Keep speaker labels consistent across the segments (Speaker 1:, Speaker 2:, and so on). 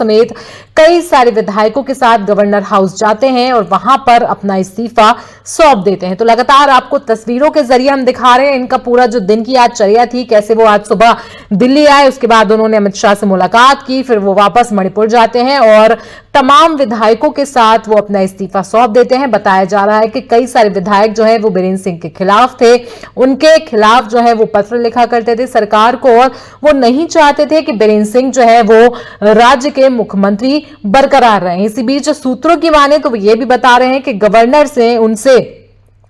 Speaker 1: समेत कई सारे विधायकों के साथ गवर्नर हाउस जाते हैं और वहां पर अपना इस्तीफा सौंप देते हैं। तो लगातार आपको तस्वीरों के जरिए हम दिखा रहे हैं इनका पूरा जो दिन की आजचर्या थी, कैसे वो आज सुबह दिल्ली आए, उसके बाद उन्होंने अमित शाह से मुलाकात की, फिर वो वापस मणिपुर जाते हैं और तमाम विधायकों के साथ वो अपना इस्तीफा सौंप देते हैं। बताया जा रहा है कि कई सारे विधायक जो है वो बीरेंद्र सिंह के खिलाफ थे, उनके खिलाफ जो है वो पत्र लिखा करते थे सरकार को और वो नहीं चाहते थे कि बीरेंद्र सिंह जो है वो राज्य के मुख्यमंत्री बरकरार रहे। इसी बीच सूत्रों की माने तो वो ये भी बता रहे हैं कि गवर्नर से उनसे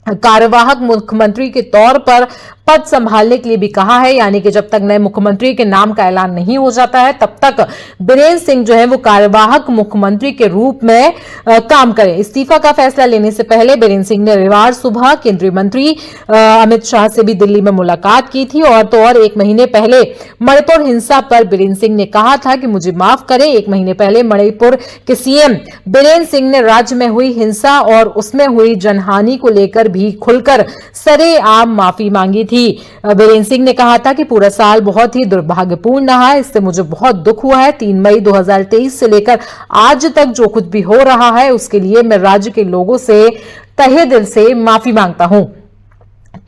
Speaker 1: कार्यवाहक मुख्यमंत्री के तौर पर पद संभालने के लिए भी कहा है, यानी कि जब तक नए मुख्यमंत्री के नाम का ऐलान नहीं हो जाता है तब तक बीरेंद्र सिंह जो है वो कार्यवाहक मुख्यमंत्री के रूप में काम करें। इस्तीफा का फैसला लेने से पहले बीरेंद्र सिंह ने रविवार सुबह केंद्रीय मंत्री अमित शाह से भी दिल्ली में मुलाकात की थी और तो और 1 महीने पहले मणिपुर हिंसा पर बीरेंद्र सिंह ने कहा था कि मुझे माफ करें। 1 महीने पहले मणिपुर के सीएम बीरेंद्र सिंह ने राज्य में हुई हिंसा और उसमें हुई जनहानि को लेकर भी खुलकर सरेआम माफी मांगी थी। बीरेंद्र सिंह ने कहा था कि पूरा साल बहुत ही दुर्भाग्यपूर्ण रहा, इससे मुझे बहुत दुख हुआ है। 3 मई 2023 से लेकर आज तक जो कुछ भी हो रहा है उसके लिए मैं राज्य के लोगों से तहे दिल से माफी मांगता हूं।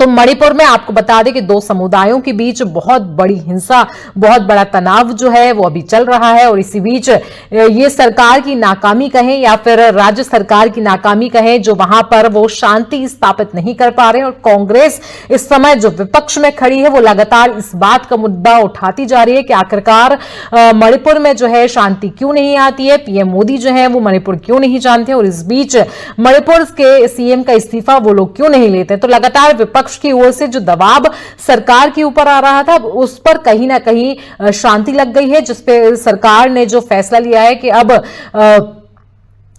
Speaker 1: तो मणिपुर में आपको बता दें कि 2 समुदायों के बीच बहुत बड़ी हिंसा, बहुत बड़ा तनाव जो है वो अभी चल रहा है और इसी बीच ये सरकार की नाकामी कहें या फिर राज्य सरकार की नाकामी कहें, जो वहां पर वो शांति स्थापित नहीं कर पा रहे हैं और कांग्रेस इस समय जो विपक्ष में खड़ी है वो लगातार इस बात का मुद्दा उठाती जा रही है कि आखिरकार मणिपुर में जो है शांति क्यों नहीं आती है, पीएम मोदी जो है वो मणिपुर क्यों नहीं जानते और इस बीच मणिपुर के सीएम का इस्तीफा वो लोग क्यों नहीं लेते। तो लगातार विपक्ष की ओर से जो दबाव सरकार के ऊपर आ रहा था उस पर कहीं ना कहीं शांति लग गई है, जिसपे सरकार ने जो फैसला लिया है कि अब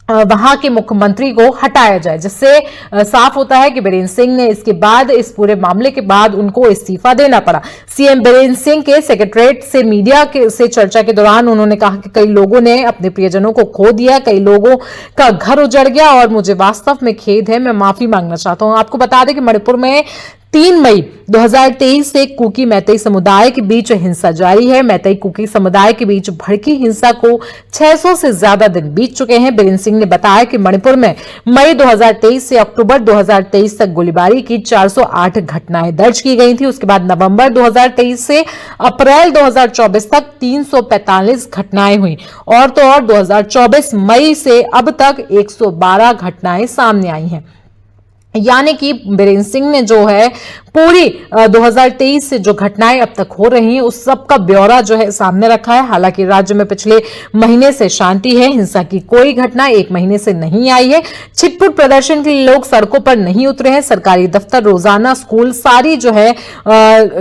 Speaker 1: वहां के मुख्यमंत्री को हटाया जाए, जिससे साफ होता है कि बीरेंद्र सिंह ने इसके बाद इस पूरे मामले के बाद उनको इस्तीफा देना पड़ा। सीएम बीरेंद्र सिंह के सेक्रेटरीट से मीडिया से चर्चा के दौरान उन्होंने कहा कि कई लोगों ने अपने प्रियजनों को खो दिया, कई लोगों का घर उजड़ गया और मुझे वास्तव में खेद है, मैं माफी मांगना चाहता हूं। आपको बता दें कि मणिपुर में 3 मई 2023 से कुकी मैतेई समुदाय के बीच हिंसा जारी है। मैतेई कुकी समुदाय के बीच भड़की हिंसा को 600 से ज्यादा दिन बीत चुके हैं। बीरेंद्र सिंह ने बताया कि मणिपुर में मई 2023 से अक्टूबर 2023 तक गोलीबारी की 408 घटनाएं दर्ज की गई थी। उसके बाद नवंबर 2023 से अप्रैल 2024 तक 345 घटनाएं हुई और तो और 2024 मई से अब तक 112 घटनाएं सामने आई हैं। यानी कि बीरेंद्र सिंह ने जो है पूरी 2023 से जो घटनाएं अब तक हो रही हैं उस सब का ब्यौरा जो है सामने रखा है। हालांकि राज्य में पिछले महीने से शांति है, हिंसा की कोई घटना 1 महीने से नहीं आई है। छिटपुट प्रदर्शन के लिए लोग सड़कों पर नहीं उतरे हैं। सरकारी दफ्तर, रोजाना, स्कूल सारी जो है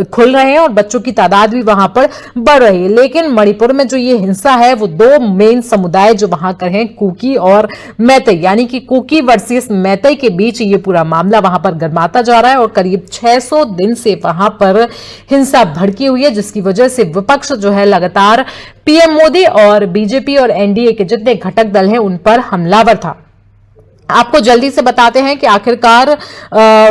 Speaker 1: खुल रहे हैं और बच्चों की तादाद भी वहां पर बढ़ रही है। लेकिन मणिपुर में जो ये हिंसा है वो 2 मेन समुदाय जो वहां कर हैं, कुकी और मैतेई, यानी कि कुकी वर्सेस मैतेई के बीच ये पूरा मामला वहां पर गरमाता जा रहा है और करीब 600 दिन से वहां पर हिंसा भड़की हुई है, जिसकी वजह से विपक्ष जो है लगातार पीएम मोदी और बीजेपी और एनडीए के जितने घटक दल हैं उन पर हमलावर था। आपको जल्दी से बताते हैं कि आखिरकार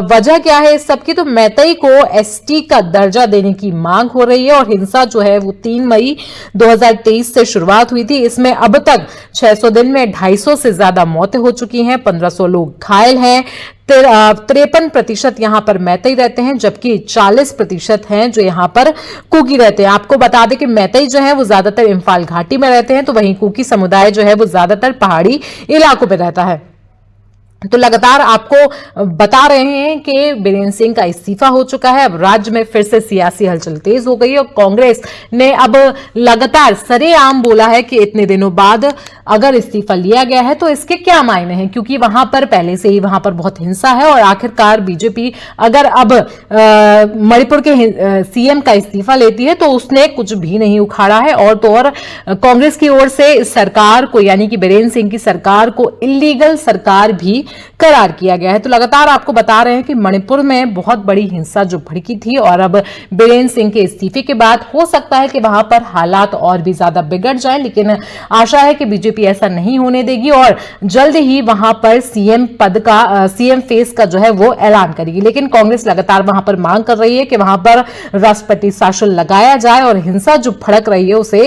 Speaker 1: वजह क्या है इस सब की। तो मैतेई को एसटी का दर्जा देने की मांग हो रही है और हिंसा जो है वो 3 मई 2023 से शुरुआत हुई थी। इसमें अब तक 600 दिन में 250 से ज्यादा मौतें हो चुकी हैं, 1500 लोग घायल हैं। 53% यहां पर मैतेई रहते हैं जबकि 40% हैं जो यहां पर कुकी रहते हैं। आपको बता दें कि मैतेई जो है वो ज्यादातर इम्फाल घाटी में रहते हैं, तो वहीं कुकी समुदाय जो है वो ज्यादातर पहाड़ी इलाकों में रहता है। तो लगातार आपको बता रहे हैं कि बीरेंद्र सिंह का इस्तीफा हो चुका है। अब राज्य में फिर से सियासी हलचल तेज हो गई है और कांग्रेस ने अब लगातार सरेआम बोला है कि इतने दिनों बाद अगर इस्तीफा लिया गया है तो इसके क्या मायने हैं, क्योंकि वहां पर पहले से ही वहां पर बहुत हिंसा है और आखिरकार बीजेपी अगर अब मणिपुर के सीएम का इस्तीफा लेती है तो उसने कुछ भी नहीं उखाड़ा है और तो और कांग्रेस की ओर से इस सरकार को, यानी कि बीरेंद्र सिंह की सरकार को इल्लीगल सरकार भी करार किया गया है। तो लगातार आपको बता रहे हैं कि मणिपुर में बहुत बड़ी हिंसा जो भड़की थी और अब बीरेंद्र सिंह के इस्तीफे के बाद हो सकता है कि वहां पर हालात और भी ज्यादा बिगड़ जाए, लेकिन आशा है कि बीजेपी ऐसा नहीं होने देगी और जल्द ही वहां पर सीएम पद का, सीएम फेस का जो है वो ऐलान करेगी। लेकिन कांग्रेस लगातार वहां पर मांग कर रही है कि वहां पर राष्ट्रपति शासन लगाया जाए और हिंसा जो भड़क रही है उसे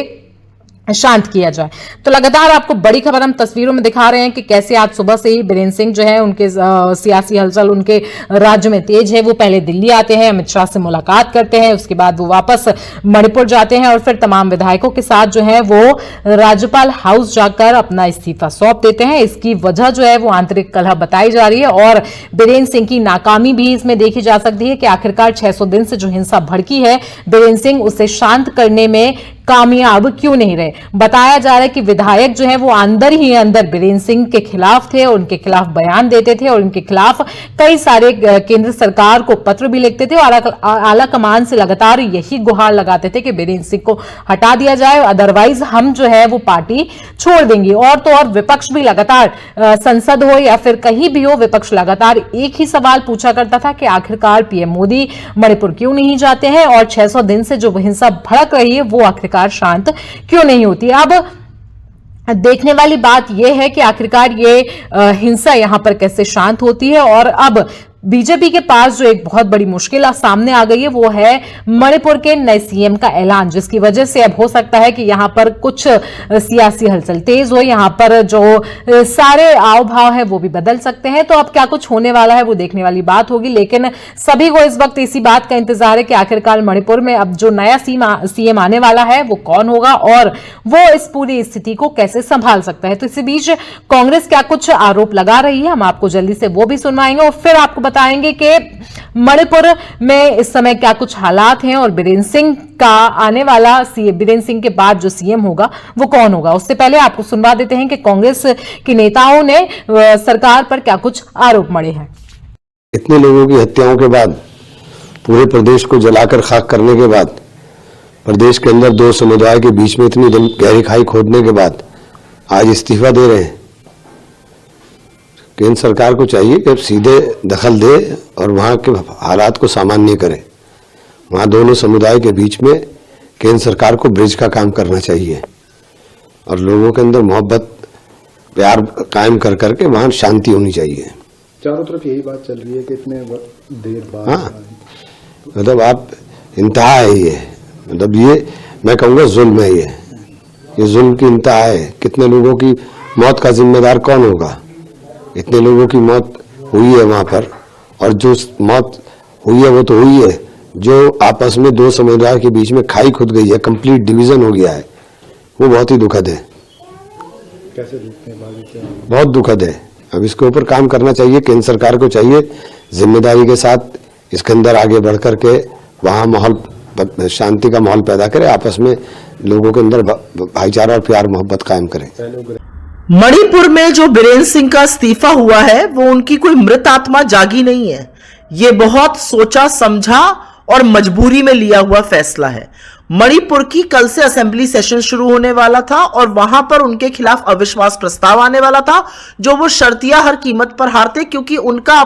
Speaker 1: शांत किया जाए। तो लगातार आपको बड़ी खबर हम तस्वीरों में दिखा रहे हैं कि कैसे आज सुबह से ही बीरेंद्र सिंह जो है उनके सियासी हलचल उनके राज्य में तेज है। वो पहले दिल्ली आते हैं, अमित शाह से मुलाकात करते हैं, उसके बाद वो वापस मणिपुर जाते हैं और फिर तमाम विधायकों के साथ जो है वो राज्यपाल हाउस जाकर अपना इस्तीफा सौंप देते हैं। इसकी वजह जो है वो आंतरिक कलह बताई जा रही है और बीरेंद्र सिंह की नाकामी भी इसमें देखी जा सकती है कि आखिरकार 600 दिन से जो हिंसा भड़की है, बीरेंद्र सिंह उसे शांत करने में कामयाब क्यों नहीं रहे। बताया जा रहा है कि विधायक जो है वो अंदर ही अंदर बीरेंद्र सिंह के खिलाफ थे और उनके खिलाफ बयान देते थे और उनके खिलाफ कई सारे केंद्र सरकार को पत्र भी लिखते थे और आला कमान से लगातार यही गुहार लगाते थे कि बीरेंद्र सिंह को हटा दिया जाए, अदरवाइज हम जो है वो पार्टी छोड़ देंगे। और तो और विपक्ष भी लगातार संसद हो या फिर कहीं भी हो, विपक्ष लगातार एक ही सवाल पूछा करता था कि आखिरकार पीएम मोदी मणिपुर क्यों नहीं जाते हैं और 600 दिन से जो हिंसा भड़क रही है वो आखिरकार शांत क्यों नहीं होती। अब देखने वाली बात यह है कि आखिरकार ये हिंसा यहां पर कैसे शांत होती है। और अब बीजेपी के पास जो एक बहुत बड़ी मुश्किल सामने आ गई है वो है मणिपुर के नए सीएम का ऐलान, जिसकी वजह से अब हो सकता है कि यहां पर कुछ सियासी हलचल तेज हो, यहां पर जो सारे आव भाव है वो भी बदल सकते हैं। तो अब क्या कुछ होने वाला है वो देखने वाली बात होगी, लेकिन सभी को इस वक्त इसी बात का इंतजार है कि आखिरकार मणिपुर में अब जो नया सीएम आने वाला है वो कौन होगा और वो इस पूरी स्थिति को कैसे संभाल सकता है। तो इसी बीच कांग्रेस क्या कुछ आरोप लगा रही है, हम आपको जल्दी से वो भी सुनवाएंगे और फिर आपको बताएंगे कि मणिपुर में इस समय क्या कुछ हालात हैं और बीरेंद्र सिंह का आने वाला बीरेंद्र सिंह के बाद जो सीएम होगा वो कौन होगा। उससे पहले आपको सुनवा देते हैं कि कांग्रेस के नेताओं ने सरकार पर क्या कुछ आरोप मढ़े हैं।
Speaker 2: इतने लोगों की हत्याओं के बाद, पूरे प्रदेश को जलाकर खाक करने के बाद, प्रदेश के अंदर दो समुदाय के बीच में इतनी गहरी खाई खोदने के बाद आज इस्तीफा दे रहे हैं। केंद्र सरकार को चाहिए कि अब सीधे दखल दे और वहाँ के हालात को सामान्य करे। वहाँ दोनों समुदाय के बीच में केंद्र सरकार को ब्रिज का काम करना चाहिए और लोगों के अंदर मोहब्बत प्यार कायम कर करके वहाँ शांति होनी चाहिए।
Speaker 3: चारों तरफ यही बात चल रही है कि इतने देर बाद,
Speaker 2: हाँ, मतलब आप इंतहा है ये, मतलब ये मैं कहूँगा जुल्म है, ये जुल्म की इंतहा है। कितने लोगों की मौत का जिम्मेदार कौन होगा? इतने लोगों की मौत हुई है वहां पर, और जो मौत हुई है वो तो हुई है, जो आपस में दो समुदाय के बीच में खाई खुद गई है, कंप्लीट डिवीजन हो गया है, वो बहुत ही दुखद है।
Speaker 3: कैसे देखते हैं?
Speaker 2: बहुत दुखद है। अब इसके ऊपर काम करना चाहिए, केंद्र सरकार को चाहिए जिम्मेदारी के साथ इसके अंदर आगे बढ़ करके वहाँ माहौल, शांति का माहौल पैदा करे, आपस में लोगों के अंदर भाईचारा और प्यार मोहब्बत कायम करे।
Speaker 4: मणिपुर में जो बीरेंद्र सिंह का इस्तीफा हुआ है वो उनकी कोई मृत आत्मा जागी नहीं है, ये बहुत सोचा समझा और मजबूरी में लिया हुआ फैसला है। मणिपुर की कल से असेंबली सेशन शुरू होने वाला था और वहां पर उनके खिलाफ अविश्वास प्रस्ताव आने वाला था जो वो शर्तिया हर कीमत पर हारते, क्योंकि उनका